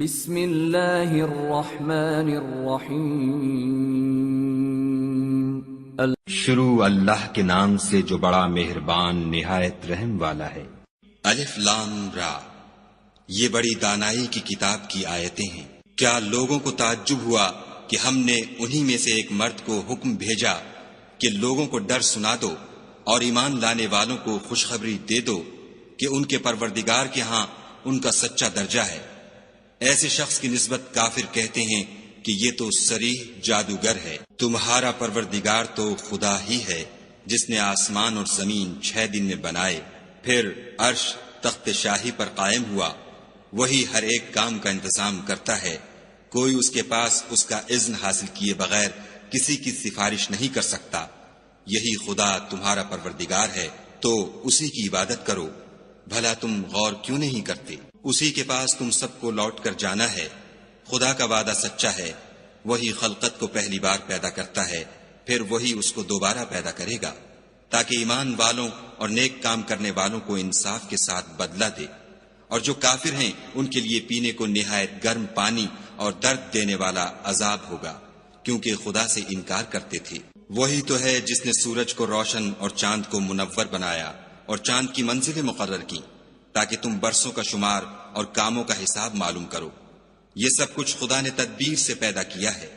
بسم اللہ الرحمن الرحیم شروع اللہ کے نام سے جو بڑا مہربان نہایت رحم والا ہے۔ الف لام را، یہ بڑی دانائی کی کتاب کی آیتیں ہیں۔ کیا لوگوں کو تعجب ہوا کہ ہم نے انہی میں سے ایک مرد کو حکم بھیجا کہ لوگوں کو ڈر سنا دو اور ایمان لانے والوں کو خوشخبری دے دو کہ ان کے پروردگار کے ہاں ان کا سچا درجہ ہے۔ ایسے شخص کی نسبت کافر کہتے ہیں کہ یہ تو صریح جادوگر ہے۔ تمہارا پروردگار تو خدا ہی ہے جس نے آسمان اور زمین 6 دن میں بنائے، پھر عرش تخت شاہی پر قائم ہوا۔ وہی ہر ایک کام کا انتظام کرتا ہے، کوئی اس کے پاس اس کا اذن حاصل کیے بغیر کسی کی سفارش نہیں کر سکتا۔ یہی خدا تمہارا پروردگار ہے تو اسی کی عبادت کرو۔ بھلا تم غور کیوں نہیں کرتے؟ اسی کے پاس تم سب کو لوٹ کر جانا ہے۔ خدا کا وعدہ سچا ہے، وہی خلقت کو پہلی بار پیدا کرتا ہے، پھر وہی اس کو دوبارہ پیدا کرے گا تاکہ ایمان والوں اور نیک کام کرنے والوں کو انصاف کے ساتھ بدلہ دے، اور جو کافر ہیں ان کے لیے پینے کو نہایت گرم پانی اور درد دینے والا عذاب ہوگا، کیونکہ خدا سے انکار کرتے تھے۔ وہی تو ہے جس نے سورج کو روشن اور چاند کو منور بنایا اور چاند کی منزلیں مقرر کی تاکہ تم برسوں کا شمار اور کاموں کا حساب معلوم کرو۔ یہ سب کچھ خدا نے تدبیر سے پیدا کیا ہے۔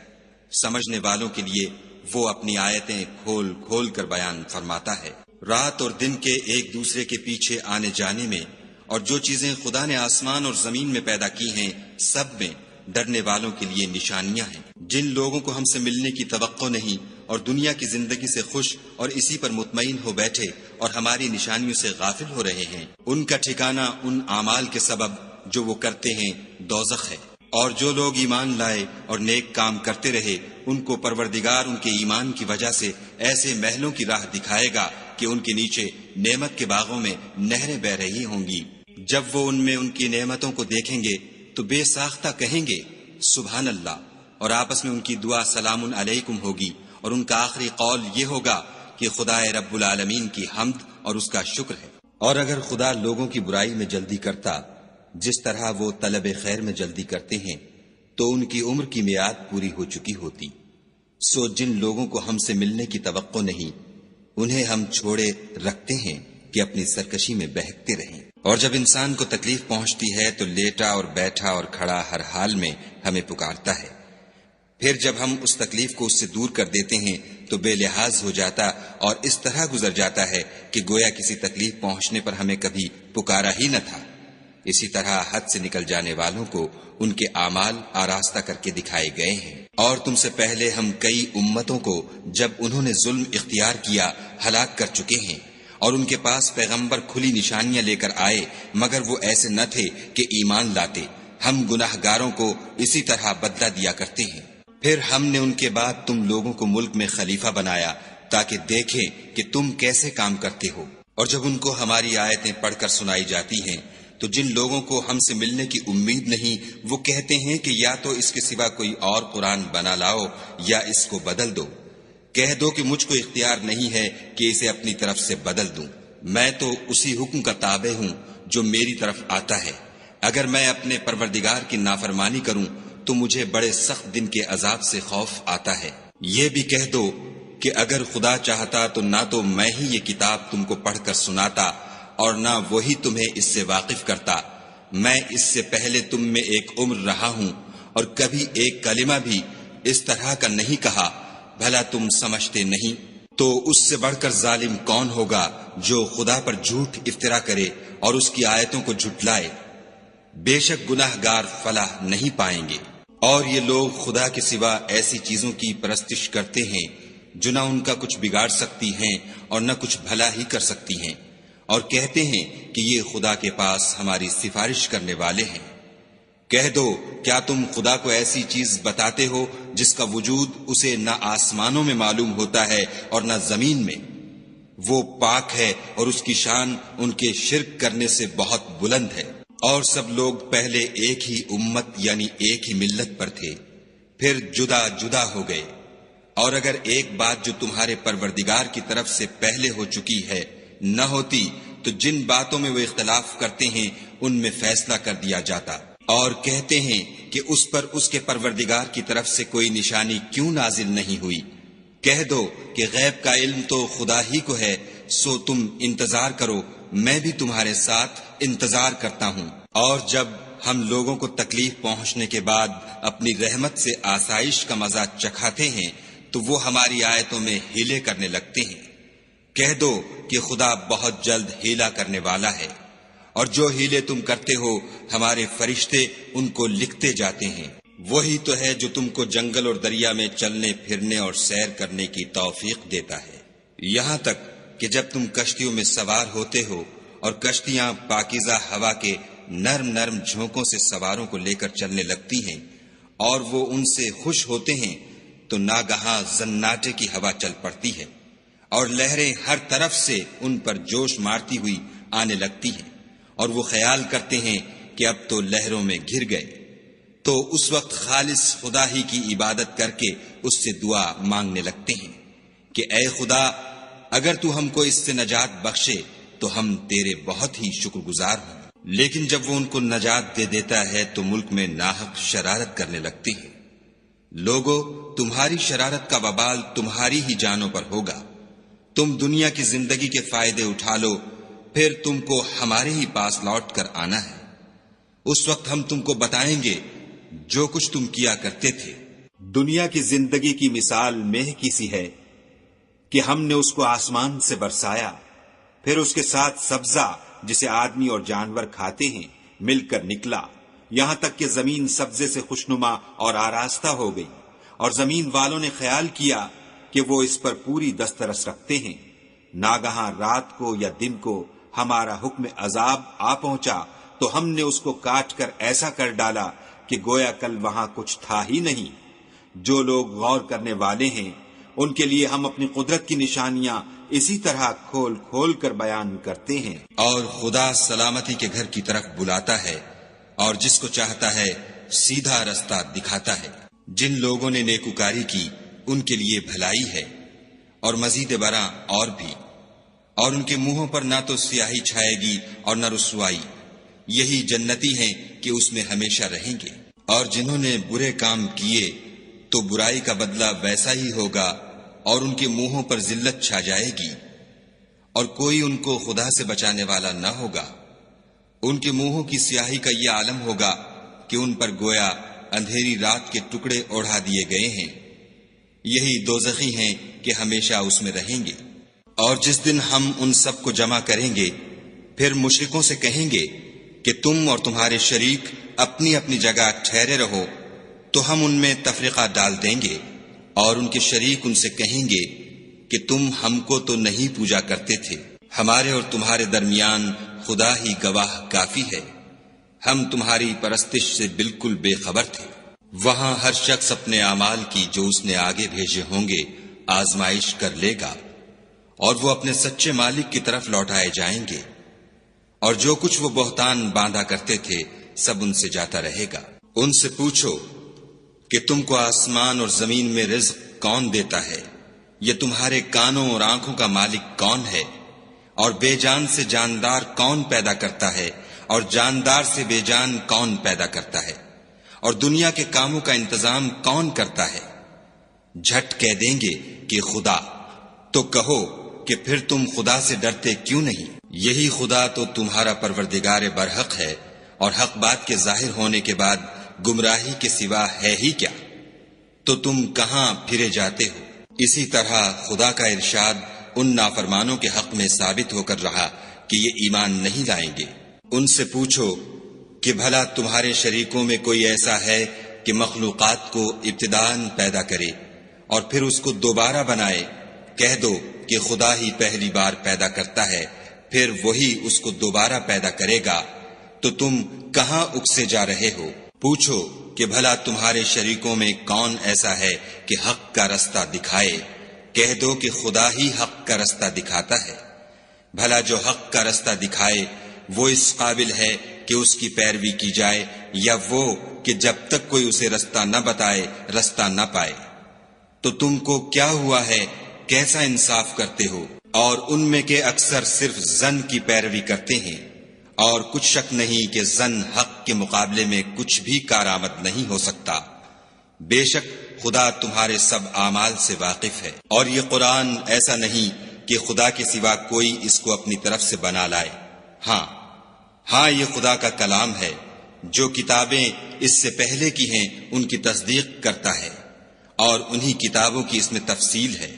سمجھنے والوں کے لیے وہ اپنی آیتیں کھول کھول کر بیان فرماتا ہے۔ رات اور دن کے ایک دوسرے کے پیچھے آنے جانے میں اور جو چیزیں خدا نے آسمان اور زمین میں پیدا کی ہیں سب میں ڈرنے والوں کے لیے نشانیاں ہیں۔ جن لوگوں کو ہم سے ملنے کی توقع نہیں اور دنیا کی زندگی سے خوش اور اسی پر مطمئن ہو بیٹھے اور ہماری نشانیوں سے غافل ہو رہے ہیں، ان کا ٹھکانہ ان اعمال کے سبب جو وہ کرتے ہیں دوزخ ہے۔ اور جو لوگ ایمان لائے اور نیک کام کرتے رہے ان کو پروردگار ان کے ایمان کی وجہ سے ایسے محلوں کی راہ دکھائے گا کہ ان کے نیچے نعمت کے باغوں میں نہریں بہ رہی ہوں گی۔ جب وہ ان میں ان کی نعمتوں کو دیکھیں گے تو بے ساختہ کہیں گے سبحان اللہ، اور آپس میں ان کی دعا سلام علیکم ہوگی، اور ان کا آخری قول یہ ہوگا کہ خدا رب العالمین کی حمد اور اس کا شکر ہے۔ اور اگر خدا لوگوں کی برائی میں جلدی کرتا جس طرح وہ طلب خیر میں جلدی کرتے ہیں تو ان کی عمر کی میعاد پوری ہو چکی ہوتی۔ سو جن لوگوں کو ہم سے ملنے کی توقع نہیں انہیں ہم چھوڑے رکھتے ہیں کہ اپنی سرکشی میں بہکتے رہیں۔ اور جب انسان کو تکلیف پہنچتی ہے تو لیٹا اور بیٹھا اور کھڑا ہر حال میں ہمیں پکارتا ہے، پھر جب ہم اس تکلیف کو اس سے دور کر دیتے ہیں تو بے لحاظ ہو جاتا اور اس طرح گزر جاتا ہے کہ گویا کسی تکلیف پہنچنے پر ہمیں کبھی پکارا ہی نہ تھا۔ اسی طرح حد سے نکل جانے والوں کو ان کے اعمال آراستہ کر کے دکھائے گئے ہیں۔ اور تم سے پہلے ہم کئی امتوں کو جب انہوں نے ظلم اختیار کیا ہلاک کر چکے ہیں، اور ان کے پاس پیغمبر کھلی نشانیاں لے کر آئے مگر وہ ایسے نہ تھے کہ ایمان لاتے۔ ہم گناہ گاروں کو اسی طرح بدلہ دیا کرتے ہیں۔ پھر ہم نے ان کے بعد تم لوگوں کو ملک میں خلیفہ بنایا تاکہ دیکھیں کہ تم کیسے کام کرتے ہو۔ اور جب ان کو ہماری آیتیں پڑھ کر سنائی جاتی ہیں تو جن لوگوں کو ہم سے ملنے کی امید نہیں وہ کہتے ہیں کہ یا تو اس کے سوا کوئی اور قرآن بنا لاؤ یا اس کو بدل دو۔ کہہ دو کہ مجھ کو اختیار نہیں ہے کہ اسے اپنی طرف سے بدل دوں، میں تو اسی حکم کا تابع ہوں جو میری طرف آتا ہے۔ اگر میں اپنے پروردگار کی نافرمانی کروں تو مجھے بڑے سخت دن کے عذاب سے خوف آتا ہے۔ یہ بھی کہہ دو کہ اگر خدا چاہتا تو نہ تو میں ہی یہ کتاب تم کو پڑھ کر سناتا اور نہ وہی تمہیں اس سے واقف کرتا۔ میں اس سے پہلے تم میں ایک عمر رہا ہوں اور کبھی ایک کلمہ بھی اس طرح کا نہیں کہا، بھلا تم سمجھتے نہیں؟ تو اس سے بڑھ کر ظالم کون ہوگا جو خدا پر جھوٹ افطرا کرے اور اس کی آیتوں کو جھٹلائے؟ بے شک گناہ گار فلاح نہیں پائیں گے۔ اور یہ لوگ خدا کے سوا ایسی چیزوں کی پرستش کرتے ہیں جو نہ ان کا کچھ بگاڑ سکتی ہیں اور نہ کچھ بھلا ہی کر سکتی ہیں، اور کہتے ہیں کہ یہ خدا کے پاس ہماری سفارش کرنے والے ہیں۔ کہہ دو کیا تم خدا کو ایسی چیز بتاتے ہو جس کا وجود اسے نہ آسمانوں میں معلوم ہوتا ہے اور نہ زمین میں؟ وہ پاک ہے اور اس کی شان ان کے شرک کرنے سے بہت بلند ہے۔ اور سب لوگ پہلے ایک ہی امت یعنی ایک ہی ملت پر تھے، پھر جدا جدا ہو گئے۔ اور اگر ایک بات جو تمہارے پروردگار کی طرف سے پہلے ہو چکی ہے نہ ہوتی تو جن باتوں میں وہ اختلاف کرتے ہیں ان میں فیصلہ کر دیا جاتا۔ اور کہتے ہیں کہ اس پر اس کے پروردگار کی طرف سے کوئی نشانی کیوں نازل نہیں ہوئی؟ کہہ دو کہ غیب کا علم تو خدا ہی کو ہے، سو تم انتظار کرو، میں بھی تمہارے ساتھ انتظار کرتا ہوں۔ اور جب ہم لوگوں کو تکلیف پہنچنے کے بعد اپنی رحمت سے آسائش کا مزہ چکھاتے ہیں تو وہ ہماری آیتوں میں ہیلے کرنے لگتے ہیں۔ کہہ دو کہ خدا بہت جلد ہیلا کرنے والا ہے، اور جو ہیلے تم کرتے ہو ہمارے فرشتے ان کو لکھتے جاتے ہیں۔ وہی تو ہے جو تم کو جنگل اور دریا میں چلنے پھرنے اور سیر کرنے کی توفیق دیتا ہے، یہاں تک کہ جب تم کشتیوں میں سوار ہوتے ہو اور کشتیاں پاکیزہ ہوا کے نرم نرم جھونکوں سے سواروں کو لے کر چلنے لگتی ہیں اور وہ ان سے خوش ہوتے ہیں، تو ناگہاں زناٹے کی ہوا چل پڑتی ہے اور لہریں ہر طرف سے ان پر جوش مارتی ہوئی آنے لگتی ہیں، اور وہ خیال کرتے ہیں کہ اب تو لہروں میں گر گئے۔ تو اس وقت خالص خدا ہی کی عبادت کر کے اس سے دعا مانگنے لگتے ہیں کہ اے خدا، اگر تو ہم کو اس سے نجات بخشے تو ہم تیرے بہت ہی شکر گزار ہوں۔ لیکن جب وہ ان کو نجات دے دیتا ہے تو ملک میں ناحق شرارت کرنے لگتے ہیں۔ لوگو، تمہاری شرارت کا وبال تمہاری ہی جانوں پر ہوگا۔ تم دنیا کی زندگی کے فائدے اٹھا لو، پھر تم کو ہمارے ہی پاس لوٹ کر آنا ہے۔ اس وقت ہم تم کو بتائیں گے جو کچھ تم کیا کرتے تھے۔ دنیا کی زندگی کی مثال مہ کی سی ہے کہ ہم نے اس کو آسمان سے برسایا، پھر اس کے ساتھ سبزہ جسے آدمی اور جانور کھاتے ہیں مل کر نکلا، یہاں تک کہ زمین سبزے سے خوشنما اور آراستہ ہو گئی، اور زمین والوں نے خیال کیا کہ وہ اس پر پوری دسترس رکھتے ہیں۔ ناگہاں رات کو یا دن کو ہمارا حکم عذاب آ پہنچا تو ہم نے اس کو کاٹ کر ایسا کر ڈالا کہ گویا کل وہاں کچھ تھا ہی نہیں۔ جو لوگ غور کرنے والے ہیں ان کے لیے ہم اپنی قدرت کی نشانیاں اسی طرح کھول کھول کر بیان کرتے ہیں۔ اور خدا سلامتی کے گھر کی طرف بلاتا ہے اور جس کو چاہتا ہے سیدھا رستہ دکھاتا ہے۔ جن لوگوں نے نیکوکاری کی ان کے لیے بھلائی ہے، اور مزید برآں اور بھی، اور ان کے منہوں پر نہ تو سیاہی چھائے گی اور نہ رسوائی، یہی جنتی ہیں کہ اس میں ہمیشہ رہیں گے۔ اور جنہوں نے برے کام کیے تو برائی کا بدلہ ویسا ہی ہوگا، اور ان کے منہوں پر ذلت چھا جائے گی، اور کوئی ان کو خدا سے بچانے والا نہ ہوگا۔ ان کے منہوں کی سیاہی کا یہ عالم ہوگا کہ ان پر گویا اندھیری رات کے ٹکڑے اوڑھا دیے گئے ہیں، یہی دوزخی ہیں کہ ہمیشہ اس میں رہیں گے۔ اور جس دن ہم ان سب کو جمع کریں گے، پھر مشرکوں سے کہیں گے کہ تم اور تمہارے شریک اپنی اپنی جگہ ٹھہرے رہو، تو ہم ان میں تفرقہ ڈال دیں گے، اور ان کے شریک ان سے کہیں گے کہ تم ہم کو تو نہیں پوجا کرتے تھے، ہمارے اور تمہارے درمیان خدا ہی گواہ کافی ہے، ہم تمہاری پرستش سے بالکل بے خبر تھے۔ وہاں ہر شخص اپنے اعمال کی جو اس نے آگے بھیجے ہوں گے آزمائش کر لے گا، اور وہ اپنے سچے مالک کی طرف لوٹائے جائیں گے، اور جو کچھ وہ بہتان باندھا کرتے تھے سب ان سے جاتا رہے گا۔ ان سے پوچھو کہ تم کو آسمان اور زمین میں رزق کون دیتا ہے؟ یہ تمہارے کانوں اور آنکھوں کا مالک کون ہے؟ اور بے جان سے جاندار کون پیدا کرتا ہے؟ اور جاندار سے بے جان کون پیدا کرتا ہے؟ اور دنیا کے کاموں کا انتظام کون کرتا ہے؟ جھٹ کہہ دیں گے کہ خدا۔ تو کہو کہ پھر تم خدا سے ڈرتے کیوں نہیں؟ یہی خدا تو تمہارا پروردگار برحق ہے، اور حق بات کے ظاہر ہونے کے بعد گمراہی کے سوا ہے ہی کیا؟ تو تم کہاں پھرے جاتے ہو؟ اسی طرح خدا کا ارشاد ان نافرمانوں کے حق میں ثابت ہو کر رہا کہ یہ ایمان نہیں لائیں گے۔ ان سے پوچھو کہ بھلا تمہارے شریکوں میں کوئی ایسا ہے کہ مخلوقات کو ابتداءً پیدا کرے اور پھر اس کو دوبارہ بنائے؟ کہہ دو کہ خدا ہی پہلی بار پیدا کرتا ہے، پھر وہی اس کو دوبارہ پیدا کرے گا، تو تم کہاں اکسے جا رہے ہو؟ پوچھو کہ بھلا تمہارے شریکوں میں کون ایسا ہے کہ حق کا رستہ دکھائے؟ کہہ دو کہ خدا ہی حق کا رستہ دکھاتا ہے۔ بھلا جو حق کا رستہ دکھائے وہ اس قابل ہے کہ اس کی پیروی کی جائے، یا وہ کہ جب تک کوئی اسے رستہ نہ بتائے رستہ نہ پائے؟ تو تم کو کیا ہوا ہے؟ کیسا انصاف کرتے ہو؟ اور ان میں کے اکثر صرف ظن کی پیروی کرتے ہیں، اور کچھ شک نہیں کہ ظن حق کے مقابلے میں کچھ بھی کارآمد نہیں ہو سکتا۔ بے شک خدا تمہارے سب اعمال سے واقف ہے، اور یہ قرآن ایسا نہیں کہ خدا کے سوا کوئی اس کو اپنی طرف سے بنا لائے۔ ہاں یہ خدا کا کلام ہے، جو کتابیں اس سے پہلے کی ہیں ان کی تصدیق کرتا ہے، اور انہی کتابوں کی اس میں تفصیل ہے۔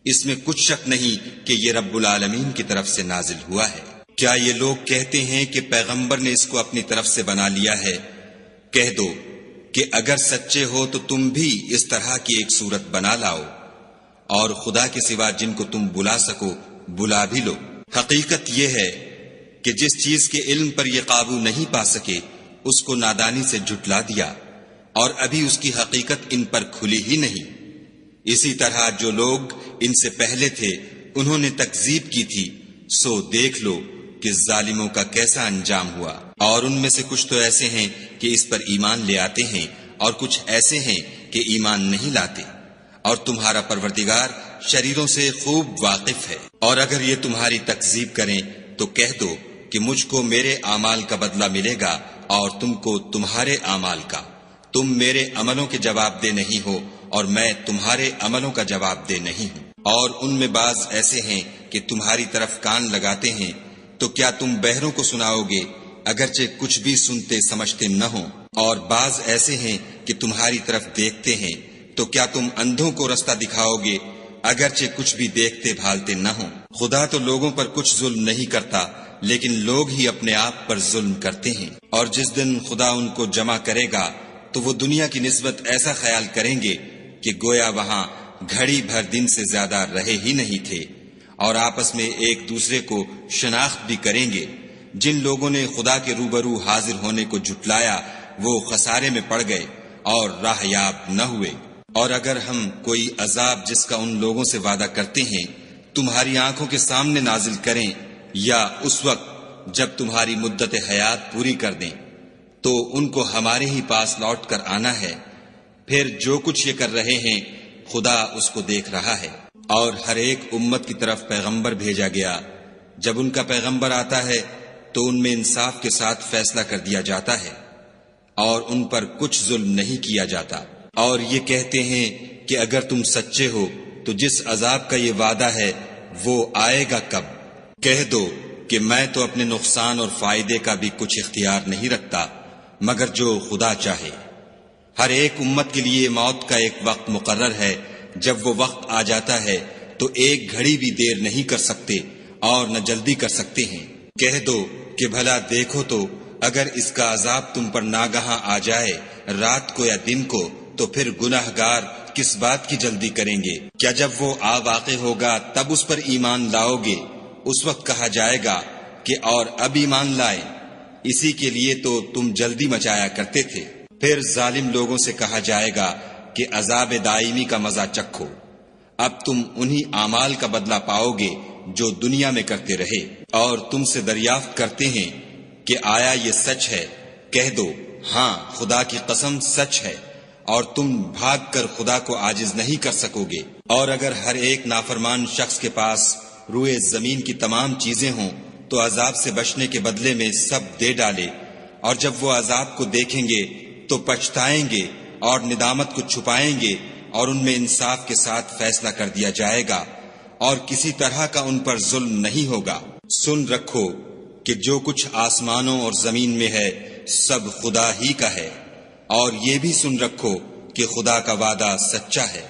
اس میں کچھ شک نہیں کہ یہ رب العالمین کی طرف سے نازل ہوا ہے۔ کیا یہ لوگ کہتے ہیں کہ پیغمبر نے اس کو اپنی طرف سے بنا لیا ہے؟ کہہ دو کہ اگر سچے ہو تو تم بھی اس طرح کی ایک صورت بنا لاؤ، اور خدا کے سوا جن کو تم بلا سکو بلا بھی لو۔ حقیقت یہ ہے کہ جس چیز کے علم پر یہ قابو نہیں پا سکے اس کو نادانی سے جھٹلا دیا، اور ابھی اس کی حقیقت ان پر کھلی ہی نہیں۔ اسی طرح جو لوگ ان سے پہلے تھے انہوں نے تکذیب کی تھی، سو دیکھ لو کہ ظالموں کا کیسا انجام ہوا۔ اور ان میں سے کچھ تو ایسے ہیں کہ اس پر ایمان لے آتے ہیں، اور کچھ ایسے ہیں کہ ایمان نہیں لاتے، اور تمہارا پروردگار شریروں سے خوب واقف ہے۔ اور اگر یہ تمہاری تکذیب کریں تو کہہ دو کہ مجھ کو میرے اعمال کا بدلہ ملے گا اور تم کو تمہارے اعمال کا۔ تم میرے عملوں کے جواب دہ نہیں ہو اور میں تمہارے عملوں کا جواب دہ نہیں ہوں۔ اور ان میں بعض ایسے ہیں کہ تمہاری طرف کان لگاتے ہیں، تو کیا تم بہروں کو سناؤ گے اگرچہ کچھ بھی سنتے سمجھتے نہ ہوں؟ اور بعض ایسے ہیں کہ تمہاری طرف دیکھتے ہیں، تو کیا تم اندھوں کو رستہ دکھاؤ گے اگرچہ کچھ بھی دیکھتے بھالتے نہ ہوں؟ خدا تو لوگوں پر کچھ ظلم نہیں کرتا، لیکن لوگ ہی اپنے آپ پر ظلم کرتے ہیں۔ اور جس دن خدا ان کو جمع کرے گا تو وہ دنیا کی نسبت ایسا خیال کریں گے کہ گویا وہاں گھڑی بھر دن سے زیادہ رہے ہی نہیں تھے، اور آپس میں ایک دوسرے کو شناخت بھی کریں گے۔ جن لوگوں نے خدا کے روبرو حاضر ہونے کو جھٹلایا وہ خسارے میں پڑ گئے اور راہ یاب نہ ہوئے۔ اور اگر ہم کوئی عذاب جس کا ان لوگوں سے وعدہ کرتے ہیں تمہاری آنکھوں کے سامنے نازل کریں، یا اس وقت جب تمہاری مدت حیات پوری کر دیں، تو ان کو ہمارے ہی پاس لوٹ کر آنا ہے، پھر جو کچھ یہ کر رہے ہیں خدا اس کو دیکھ رہا ہے۔ اور ہر ایک امت کی طرف پیغمبر بھیجا گیا، جب ان کا پیغمبر آتا ہے تو ان میں انصاف کے ساتھ فیصلہ کر دیا جاتا ہے، اور ان پر کچھ ظلم نہیں کیا جاتا۔ اور یہ کہتے ہیں کہ اگر تم سچے ہو تو جس عذاب کا یہ وعدہ ہے وہ آئے گا کب؟ کہہ دو کہ میں تو اپنے نقصان اور فائدے کا بھی کچھ اختیار نہیں رکھتا مگر جو خدا چاہے۔ ہر ایک امت کے لیے موت کا ایک وقت مقرر ہے، جب وہ وقت آ جاتا ہے تو ایک گھڑی بھی دیر نہیں کر سکتے اور نہ جلدی کر سکتے ہیں۔ کہہ دو کہ بھلا دیکھو تو اگر اس کا عذاب تم پر ناگہاں آ جائے رات کو یا دن کو، تو پھر گناہ گار کس بات کی جلدی کریں گے؟ کیا جب وہ آ واقع ہوگا تب اس پر ایمان لاؤ گے؟ اس وقت کہا جائے گا کہ اور اب ایمان لائے، اسی کے لیے تو تم جلدی مچایا کرتے تھے۔ پھر ظالم لوگوں سے کہا جائے گا کہ عذاب دائمی کا مزہ چکھو، اب تم انہی اعمال کا بدلہ پاؤ گے جو دنیا میں کرتے رہے۔ اور تم سے دریافت کرتے ہیں کہ آیا یہ سچ ہے؟ کہہ دو ہاں خدا کی قسم سچ ہے، اور تم بھاگ کر خدا کو عاجز نہیں کر سکو گے۔ اور اگر ہر ایک نافرمان شخص کے پاس روئے زمین کی تمام چیزیں ہوں تو عذاب سے بچنے کے بدلے میں سب دے ڈالے، اور جب وہ عذاب کو دیکھیں گے تو پچھتائیں گے اور ندامت کو چھپائیں گے، اور ان میں انصاف کے ساتھ فیصلہ کر دیا جائے گا، اور کسی طرح کا ان پر ظلم نہیں ہوگا۔ سن رکھو کہ جو کچھ آسمانوں اور زمین میں ہے سب خدا ہی کا ہے، اور یہ بھی سن رکھو کہ خدا کا وعدہ سچا ہے،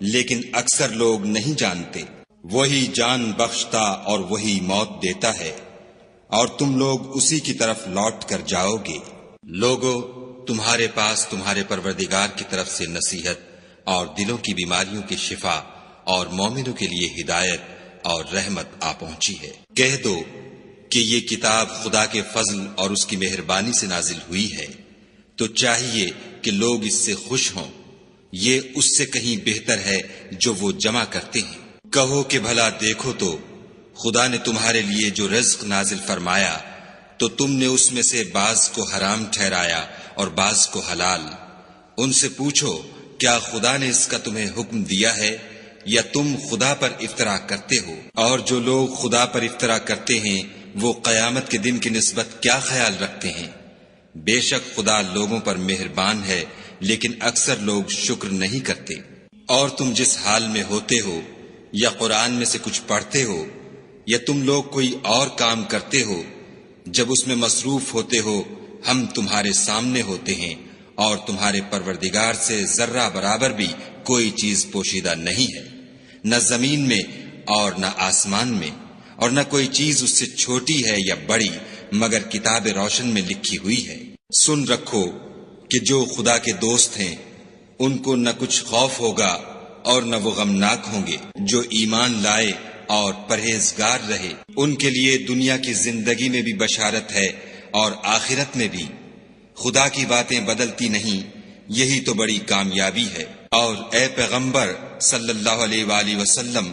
لیکن اکثر لوگ نہیں جانتے۔ وہی جان بخشتا اور وہی موت دیتا ہے، اور تم لوگ اسی کی طرف لوٹ کر جاؤ گے۔ لوگو تمہارے پاس تمہارے پروردگار کی طرف سے نصیحت اور دلوں کی بیماریوں کی شفا اور مومنوں کے لیے ہدایت اور رحمت آ پہنچی ہے۔ کہہ دو کہ یہ کتاب خدا کے فضل اور اس کی مہربانی سے نازل ہوئی ہے، تو چاہیے کہ لوگ اس سے خوش ہوں، یہ اس سے کہیں بہتر ہے جو وہ جمع کرتے ہیں۔ کہو کہ بھلا دیکھو تو خدا نے تمہارے لیے جو رزق نازل فرمایا تو تم نے اس میں سے بعض کو حرام ٹھہرایا اور بعض کو حلال۔ ان سے پوچھو کیا خدا نے اس کا تمہیں حکم دیا ہے یا تم خدا پر افطرا کرتے ہو؟ اور جو لوگ خدا پر افطرا کرتے ہیں وہ قیامت کے دن کی نسبت کیا خیال رکھتے ہیں؟ بے شک خدا لوگوں پر مہربان ہے، لیکن اکثر لوگ شکر نہیں کرتے۔ اور تم جس حال میں ہوتے ہو، یا قرآن میں سے کچھ پڑھتے ہو، یا تم لوگ کوئی اور کام کرتے ہو، جب اس میں مصروف ہوتے ہو ہم تمہارے سامنے ہوتے ہیں، اور تمہارے پروردگار سے ذرہ برابر بھی کوئی چیز پوشیدہ نہیں ہے، نہ زمین میں اور نہ آسمان میں، اور نہ کوئی چیز اس سے چھوٹی ہے یا بڑی مگر کتاب روشن میں لکھی ہوئی ہے۔ سن رکھو کہ جو خدا کے دوست ہیں ان کو نہ کچھ خوف ہوگا اور نہ وہ غمناک ہوں گے۔ جو ایمان لائے اور پرہیزگار رہے ان کے لیے دنیا کی زندگی میں بھی بشارت ہے اور آخرت میں بھی۔ خدا کی باتیں بدلتی نہیں، یہی تو بڑی کامیابی ہے۔ اور اے پیغمبر صلی اللہ علیہ وآلہ وسلم،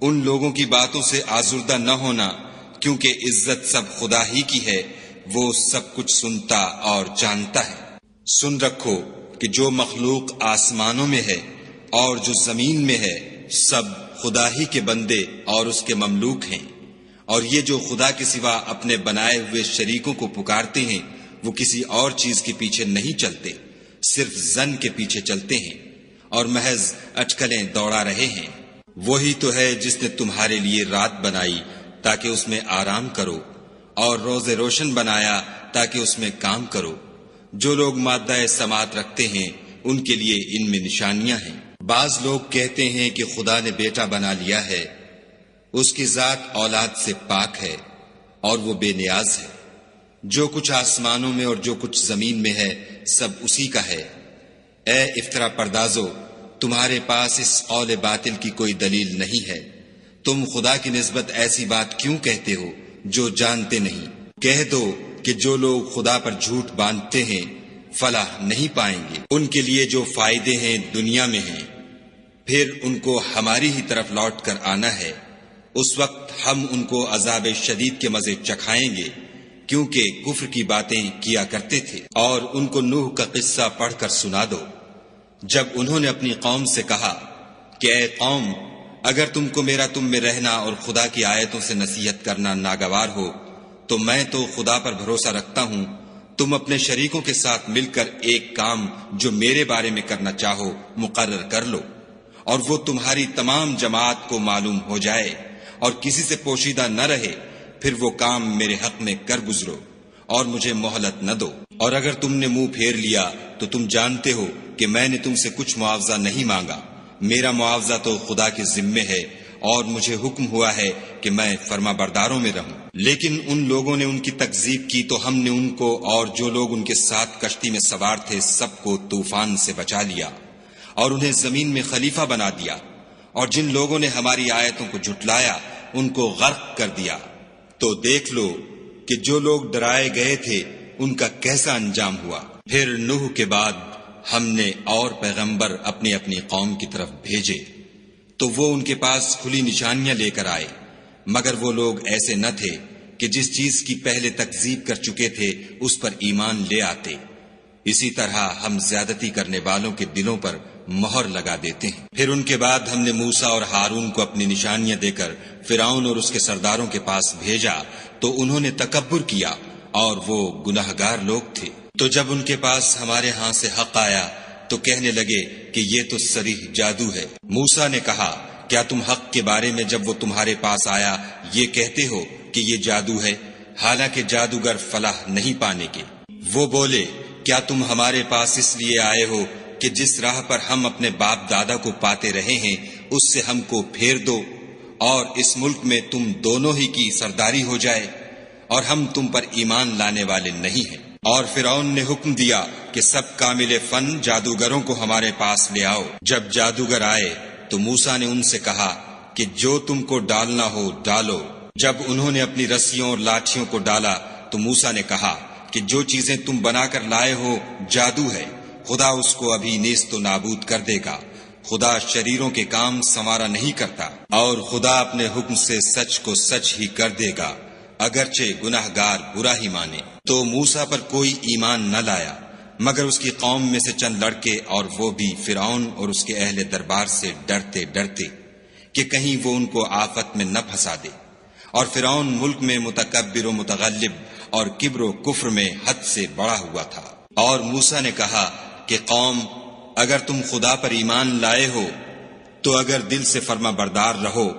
ان لوگوں کی باتوں سے آزردہ نہ ہونا، کیونکہ عزت سب خدا ہی کی ہے، وہ سب کچھ سنتا اور جانتا ہے۔ سن رکھو کہ جو مخلوق آسمانوں میں ہے اور جو زمین میں ہے سب خدا ہی کے بندے اور اس کے مملوک ہیں، اور یہ جو خدا کے سوا اپنے بنائے ہوئے شریکوں کو پکارتے ہیں وہ کسی اور چیز کے پیچھے نہیں چلتے، صرف ظن کے پیچھے چلتے ہیں اور محض اٹکلیں دوڑا رہے ہیں۔ وہی تو ہے جس نے تمہارے لیے رات بنائی تاکہ اس میں آرام کرو، اور روز روشن بنایا تاکہ اس میں کام کرو۔ جو لوگ مادہ سماعت رکھتے ہیں ان کے لیے ان میں نشانیاں ہیں۔ بعض لوگ کہتے ہیں کہ خدا نے بیٹا بنا لیا ہے، اس کی ذات اولاد سے پاک ہے اور وہ بے نیاز ہے۔ جو کچھ آسمانوں میں اور جو کچھ زمین میں ہے سب اسی کا ہے۔ اے افطرا پردازو، تمہارے پاس اس قول باطل کی کوئی دلیل نہیں ہے، تم خدا کی نسبت ایسی بات کیوں کہتے ہو جو جانتے نہیں؟ کہہ دو کہ جو لوگ خدا پر جھوٹ باندھتے ہیں فلاح نہیں پائیں گے۔ ان کے لیے جو فائدے ہیں دنیا میں ہیں، پھر ان کو ہماری ہی طرف لوٹ کر آنا ہے۔ اس وقت ہم ان کو عذاب شدید کے مزے چکھائیں گے، کیونکہ کفر کی باتیں کیا کرتے تھے۔ اور ان کو نوح کا قصہ پڑھ کر سنا دو، جب انہوں نے اپنی قوم سے کہا کہ اے قوم، اگر تم کو میرا تم میں رہنا اور خدا کی آیتوں سے نصیحت کرنا ناگوار ہو تو میں تو خدا پر بھروسہ رکھتا ہوں، تم اپنے شریکوں کے ساتھ مل کر ایک کام جو میرے بارے میں کرنا چاہو مقرر کر لو، اور وہ تمہاری تمام جماعت کو معلوم ہو جائے اور کسی سے پوشیدہ نہ رہے، پھر وہ کام میرے حق میں کر گزرو اور مجھے مہلت نہ دو۔ اور اگر تم نے منہ پھیر لیا تو تم جانتے ہو کہ میں نے تم سے کچھ معاوضہ نہیں مانگا، میرا معاوضہ تو خدا کے ذمے ہے، اور مجھے حکم ہوا ہے کہ میں فرما برداروں میں رہوں۔ لیکن ان لوگوں نے ان کی تکذیب کی تو ہم نے ان کو اور جو لوگ ان کے ساتھ کشتی میں سوار تھے سب کو طوفان سے بچا لیا اور انہیں زمین میں خلیفہ بنا دیا، اور جن لوگوں نے ہماری آیتوں کو جھٹلایا ان کو غرق کر دیا۔ تو دیکھ لو کہ جو لوگ ڈرائے گئے تھے ان کا کیسا انجام ہوا۔ پھر نوح کے بعد ہم نے اور پیغمبر اپنی اپنی قوم کی طرف بھیجے تو وہ ان کے پاس کھلی نشانیاں لے کر آئے، مگر وہ لوگ ایسے نہ تھے کہ جس چیز کی پہلے تکذیب کر چکے تھے اس پر ایمان لے آتے۔ اسی طرح ہم زیادتی کرنے والوں کے دلوں پر مہر لگا دیتے ہیں۔ پھر ان کے بعد ہم نے موسیٰ اور ہارون کو اپنی نشانیاں دے کر فرعون اور اس کے سرداروں کے پاس بھیجا تو انہوں نے تکبر کیا اور وہ گناہگار لوگ تھے۔ تو جب ان کے پاس ہمارے ہاں سے حق آیا تو کہنے لگے کہ یہ تو صریح جادو ہے۔ موسیٰ نے کہا کیا تم حق کے بارے میں جب وہ تمہارے پاس آیا یہ کہتے ہو کہ یہ جادو ہے، حالانکہ جادوگر فلاح نہیں پانے کے؟ وہ بولے کیا تم ہمارے پاس اس لیے آئے ہو کہ جس راہ پر ہم اپنے باپ دادا کو پاتے رہے ہیں اس سے ہم کو پھیر دو اور اس ملک میں تم دونوں ہی کی سرداری ہو جائے، اور ہم تم پر ایمان لانے والے نہیں ہیں۔ اور فرعون نے حکم دیا کہ سب کامل فن جادوگروں کو ہمارے پاس لے آؤ۔ جب جادوگر آئے تو موسیٰ نے ان سے کہا کہ جو تم کو ڈالنا ہو ڈالو۔ جب انہوں نے اپنی رسیوں اور لاٹھیوں کو ڈالا تو موسیٰ نے کہا کہ جو چیزیں تم بنا کر لائے ہو جادو ہے، خدا اس کو ابھی نیست و نابود کر دے گا۔ خدا شریروں کے کام سنوارا نہیں کرتا، اور خدا اپنے حکم سے سچ کو سچ ہی کر دے گا، اگرچہ گناہگار برا ہی مانے۔ تو موسیٰ پر کوئی ایمان نہ لایا مگر اس کی قوم میں سے چند لڑکے، اور وہ بھی فرعون اور اس کے اہل دربار سے ڈرتے ڈرتے کہ کہیں وہ ان کو آفت میں نہ پھنسا دے۔ اور فرعون ملک میں متکبر و متغلب اور کبر و کفر میں حد سے بڑا ہوا تھا۔ اور موسیٰ نے کہا کہ قوم، اگر تم خدا پر ایمان لائے ہو تو اگر دل سے فرما بردار رہو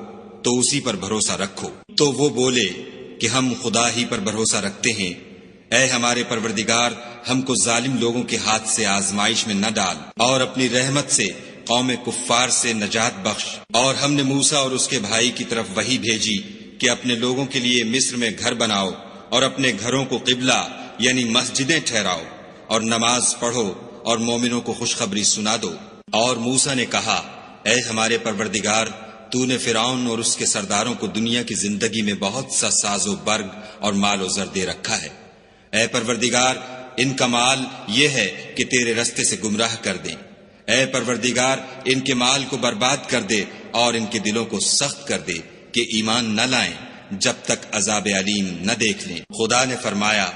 تو اسی پر بھروسہ رکھو۔ تو وہ بولے کہ ہم خدا ہی پر بھروسہ رکھتے ہیں۔ اے ہمارے پروردگار، ہم کو ظالم لوگوں کے ہاتھ سے آزمائش میں نہ ڈال، اور اپنی رحمت سے قوم کفار سے نجات بخش۔ اور ہم نے موسیٰ اور اس کے بھائی کی طرف وحی بھیجی کہ اپنے لوگوں کے لیے مصر میں گھر بناؤ اور اپنے گھروں کو قبلہ یعنی مسجدیں ٹھہراؤ، اور نماز پڑھو اور مومنوں کو خوشخبری سنا دو۔ اور موسیٰ نے کہا، اے ہمارے پروردگار، تو نے فرعون اور اس کے سرداروں کو دنیا کی زندگی میں بہت سا ساز و برگ اور مال و زر دے رکھا ہے۔ اے پروردگار، ان کا مال یہ ہے کہ تیرے رستے سے گمراہ کر دیں۔ اے پروردگار، ان کے مال کو برباد کر دے اور ان کے دلوں کو سخت کر دے کہ ایمان نہ لائیں جب تک عذاب علیم نہ دیکھ لیں۔ خدا نے فرمایا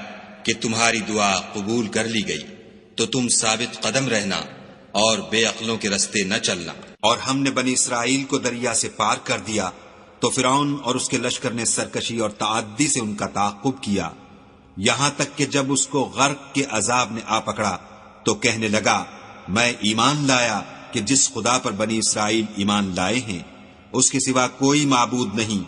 کہ تمہاری دعا قبول کر لی گئی، تو تم ثابت قدم رہنا اور بے عقلوں کے رستے نہ چلنا۔ اور ہم نے بنی اسرائیل کو دریا سے پار کر دیا تو فرعون اور اس کے لشکر نے سرکشی اور تعدی سے ان کا تعاقب کیا، یہاں تک کہ جب اس کو غرق کے عذاب نے آ پکڑا تو کہنے لگا، میں ایمان لایا کہ جس خدا پر بنی اسرائیل ایمان لائے ہیں اس کے سوا کوئی معبود نہیں،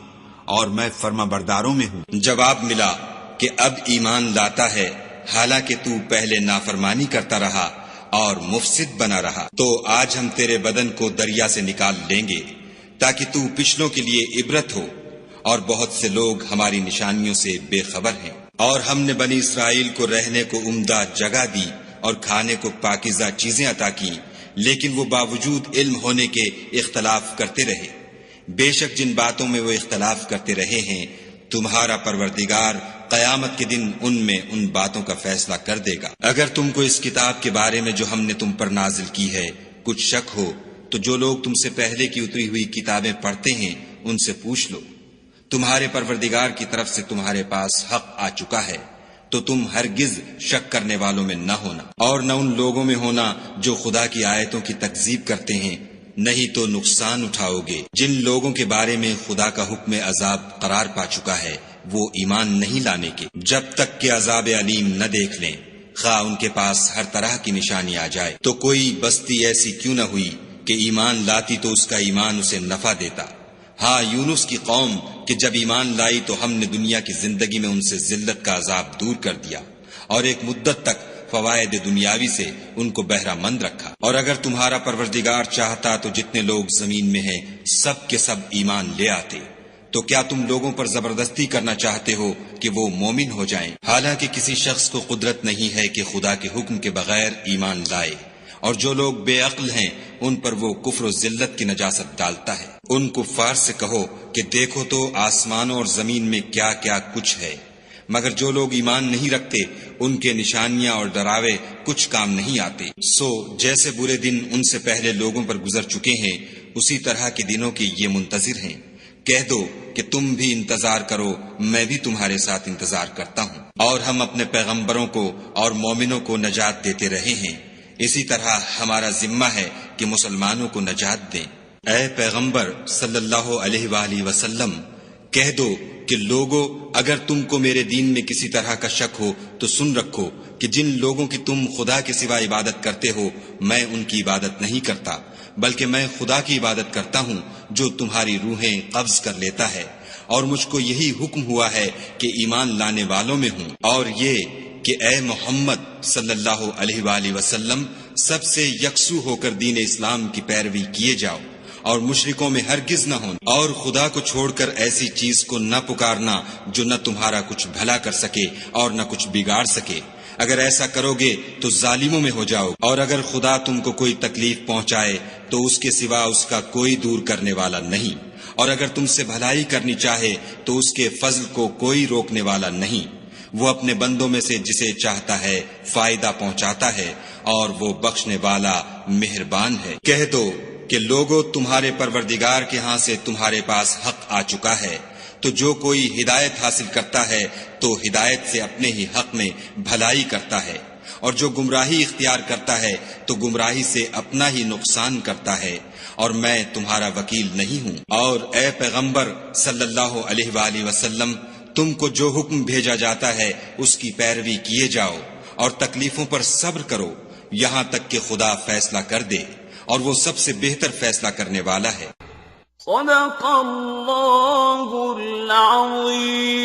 اور میں فرما برداروں میں ہوں۔ جواب ملا کہ اب ایمان لاتا ہے، حالانکہ تو پہلے نافرمانی کرتا رہا اور مفسد بنا رہا۔ تو آج ہم تیرے بدن کو دریا سے نکال لیں گے تاکہ تو پچھلوں کے لیے عبرت ہو، اور بہت سے لوگ ہماری نشانیوں سے بے خبر ہیں۔ اور ہم نے بنی اسرائیل کو رہنے کو عمدہ جگہ دی اور کھانے کو پاکیزہ چیزیں عطا کی، لیکن وہ باوجود علم ہونے کے اختلاف کرتے رہے۔ بے شک جن باتوں میں وہ اختلاف کرتے رہے ہیں، تمہارا پروردگار قیامت کے دن ان میں ان باتوں کا فیصلہ کر دے گا۔ اگر تم کو اس کتاب کے بارے میں جو ہم نے تم پر نازل کی ہے کچھ شک ہو تو جو لوگ تم سے پہلے کی اتری ہوئی کتابیں پڑھتے ہیں ان سے پوچھ لو۔ تمہارے پروردگار کی طرف سے تمہارے پاس حق آ چکا ہے، تو تم ہرگز شک کرنے والوں میں نہ ہونا، اور نہ ان لوگوں میں ہونا جو خدا کی آیتوں کی تکذیب کرتے ہیں، نہیں تو نقصان اٹھاؤ گے۔ جن لوگوں کے بارے میں خدا کا حکم عذاب قرار پا چکا ہے وہ ایمان نہیں لانے کے جب تک کہ عذاب علیم نہ دیکھ لیں، خواہ ان کے پاس ہر طرح کی نشانی آ جائے۔ تو کوئی بستی ایسی کیوں نہ ہوئی کہ ایمان لاتی تو اس کا ایمان اسے نفع دیتا۔ ہاں، یونس کی قوم کہ جب ایمان لائی تو ہم نے دنیا کی زندگی میں ان سے ذلت کا عذاب دور کر دیا، اور ایک مدت تک فوائد دنیاوی سے ان کو بہرہ مند رکھا۔ اور اگر تمہارا پروردگار چاہتا تو جتنے لوگ زمین میں ہیں سب کے سب ایمان لے آتے۔ تو کیا تم لوگوں پر زبردستی کرنا چاہتے ہو کہ وہ مومن ہو جائیں؟ حالانکہ کسی شخص کو قدرت نہیں ہے کہ خدا کے حکم کے بغیر ایمان لائے، اور جو لوگ بے عقل ہیں ان پر وہ کفر و ذلت کی نجاست ڈالتا ہے۔ ان کفار سے کہو کہ دیکھو تو آسمانوں اور زمین میں کیا کیا کچھ ہے، مگر جو لوگ ایمان نہیں رکھتے ان کے نشانیاں اور ڈراوے کچھ کام نہیں آتے۔ سو جیسے برے دن ان سے پہلے لوگوں پر گزر چکے ہیں، اسی طرح کے دنوں کے یہ منتظر ہیں۔ کہہ دو کہ تم بھی انتظار کرو، میں بھی تمہارے ساتھ انتظار کرتا ہوں۔ اور ہم اپنے پیغمبروں کو اور مومنوں کو نجات دیتے رہے ہیں، اسی طرح ہمارا ذمہ ہے کہ مسلمانوں کو نجات دیں۔ اے پیغمبر صلی اللہ علیہ وآلہ وسلم، کہہ دو کہ لوگو، اگر تم کو میرے دین میں کسی طرح کا شک ہو تو سن رکھو کہ جن لوگوں کی تم خدا کے سوا عبادت کرتے ہو میں ان کی عبادت نہیں کرتا، بلکہ میں خدا کی عبادت کرتا ہوں جو تمہاری روحیں قبض کر لیتا ہے، اور مجھ کو یہی حکم ہوا ہے کہ ایمان لانے والوں میں ہوں، اور یہ کہ اے محمد صلی اللہ علیہ وآلہ وسلم سب سے یکسو ہو کر دین اسلام کی پیروی کیے جاؤ، اور مشرکوں میں ہرگز نہ ہونا، اور خدا کو چھوڑ کر ایسی چیز کو نہ پکارنا جو نہ تمہارا کچھ بھلا کر سکے اور نہ کچھ بگاڑ سکے۔ اگر ایسا کرو گے تو ظالموں میں ہو جاؤ، اور اگر خدا تم کو کوئی تکلیف پہنچائے تو اس کے سوا اس کا کوئی دور کرنے والا نہیں، اور اگر تم سے بھلائی کرنی چاہے تو اس کے فضل کو کوئی روکنے والا نہیں۔ وہ اپنے بندوں میں سے جسے چاہتا ہے فائدہ پہنچاتا ہے، اور وہ بخشنے والا مہربان ہے۔ کہہ دو کہ لوگوں، تمہارے پروردگار کے ہاں سے تمہارے پاس حق آ چکا ہے، تو جو کوئی ہدایت حاصل کرتا ہے تو ہدایت سے اپنے ہی حق میں بھلائی کرتا ہے، اور جو گمراہی اختیار کرتا ہے تو گمراہی سے اپنا ہی نقصان کرتا ہے، اور میں تمہارا وکیل نہیں ہوں۔ اور اے پیغمبر صلی اللہ علیہ وآلہ وسلم، تم کو جو حکم بھیجا جاتا ہے اس کی پیروی کیے جاؤ اور تکلیفوں پر صبر کرو یہاں تک کہ خدا فیصلہ کر دے، اور وہ سب سے بہتر فیصلہ کرنے والا ہے۔ صدق اللہ العظیم۔